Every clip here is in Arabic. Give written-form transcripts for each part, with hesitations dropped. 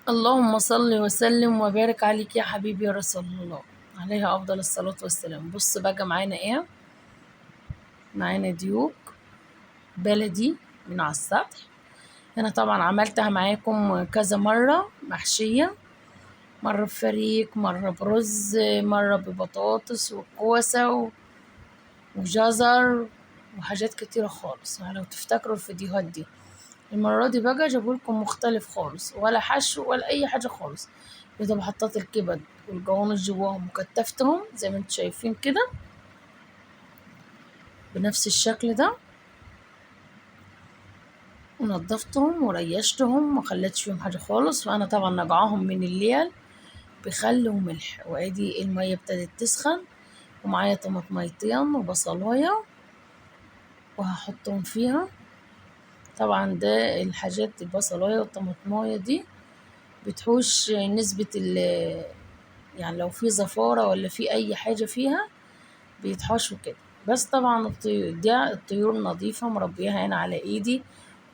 اللهم صل وسلم وبارك عليك يا حبيبي يا رسول الله، عليها أفضل الصلاة والسلام. بص بقى معانا ايه، معانا ديوك بلدي من على السطح. أنا طبعا عملتها معاكم كذا مرة محشية، مرة بفريك، مرة برز، مرة ببطاطس وكوسة وجزر وحاجات كتيرة خالص. يعني لو تفتكروا الفيديوهات دي، المرة دي بقى جابولكم مختلف خالص، ولا حشو ولا أي حاجة خالص. يا دوب حطيت الكبد والجوانس جواهم وكتفتهم زي ما انتوا شايفين كده بنفس الشكل ده، ونضفتهم وريشتهم ما خليتش فيهم حاجة خالص. وأنا طبعا نقعاهم من الليل بخل وملح. وادي المية ابتدت تسخن، ومعايا طماطميتين وبصلاية وهحطهم فيها. طبعا ده الحاجات، البصلاية والطماطماية دي بتحوش نسبة يعني لو في زفارة ولا في أي حاجة فيها بيتحشوا كده. بس طبعا الطيور نظيفة مربيها هنا على ايدي،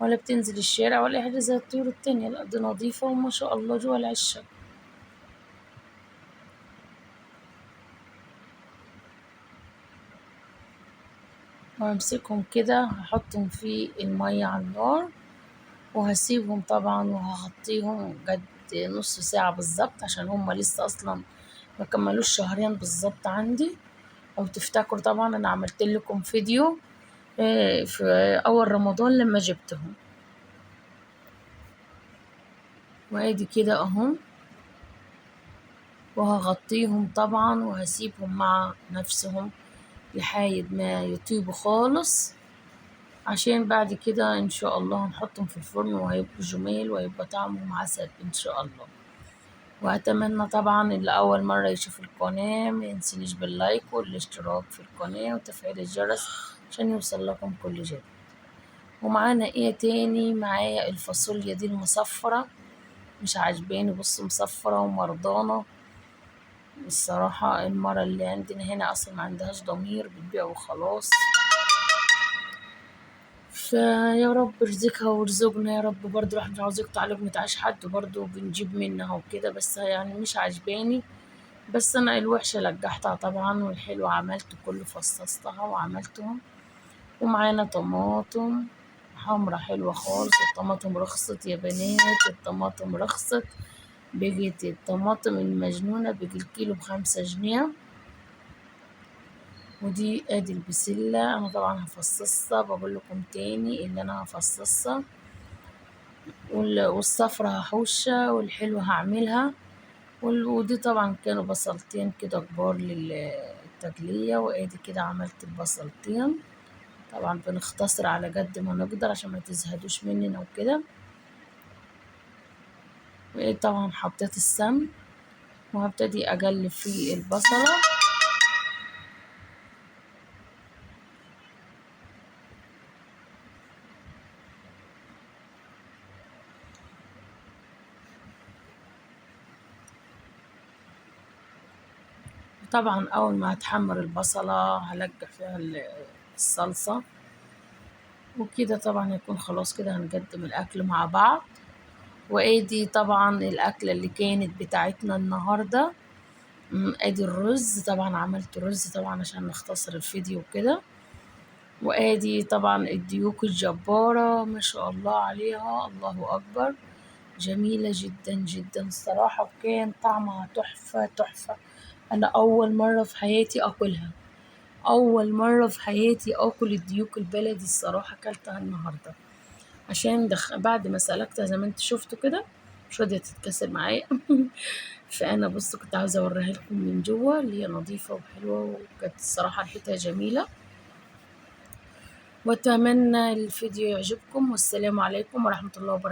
ولا بتنزل الشارع ولا أي حاجة زي الطيور التانية، لا دي نظيفة وما شاء الله جوا العشة. وهمسكهم كده هحطهم في المية على النار، وهسيبهم طبعا وهغطيهم قد نص ساعة بالظبط، عشان هما لسه أصلا ما كملوش شهرين بالظبط عندي. لو تفتكروا طبعا أنا عملت لكم فيديو في أول رمضان لما جبتهم. وادي كده اهم، وهغطيهم طبعا وهسيبهم مع نفسهم لحد ما يطيبوا خالص، عشان بعد كده ان شاء الله هنحطهم في الفرن وهيبقوا جميل وهيبقى طعمهم عسل ان شاء الله. واتمنى طبعا اللي اول مرة يشوف القناة ما ينسينيش باللايك والاشتراك في القناة وتفعيل الجرس عشان يوصل لكم كل جديد. ومعانا ايه تاني، معايا الفاصوليا دي المصفرة مش عاجباني، بص مصفرة ومرضانة الصراحة. المرة اللي عندنا هنا أصلا ما عندهاش ضمير، بتبيع وخلاص. فيا رب ارزقها وارزقنا يا رب. برضه احنا مش عاوز يقطع عليك متعاش حد، برضه بنجيب منها وكده، بس يعني مش عاجباني. بس أنا الوحشة لجحتها طبعا، والحلوة عملت كله، فصصتها وعملتهم. ومعانا طماطم حمرا حلوة خالص. الطماطم رخصت يا بنات، الطماطم رخصت، بقيت الطماطم المجنونة بقي الكيلو ب5 جنيه. ودي ادي البسلة، انا طبعا هفصصها، بقول لكم تاني اللي انا هفصصها. والصفرة هحوشها والحلوة هعملها. ودي طبعا كانوا بصلتين كده كبار للتقلية. وادي كده عملت البصلتين. طبعا بنختصر على قد ما نقدر عشان ما تزهدوش مننا وكده. طبعا حطيت السمن وهبتدي اقلب في البصلة. طبعا اول ما هتحمر البصلة هلقح فيها الصلصة وكده. طبعا يكون خلاص كده هنقدم الاكل مع بعض. وادي طبعا الاكلة اللي كانت بتاعتنا النهاردة. ادي الرز، طبعا عملت رز طبعا عشان نختصر الفيديو كده. وادي طبعا الديوك الجبارة ما شاء الله عليها، الله اكبر، جميلة جدا جدا الصراحة. وكان طعمها تحفة تحفة. انا اول مرة في حياتي اكلها، اول مرة في حياتي اكل الديوك البلدي الصراحة. اكلتها النهاردة عشان بعد ما سلقتها زي ما انت شفتوا كده مش راضية تتكسر معايا. فانا بص كنت عاوزة اوريها لكم من جوه اللي هي نظيفة وحلوة، وكانت الصراحة ريحتها جميلة. واتمنى الفيديو يعجبكم، والسلام عليكم ورحمة الله وبركاته.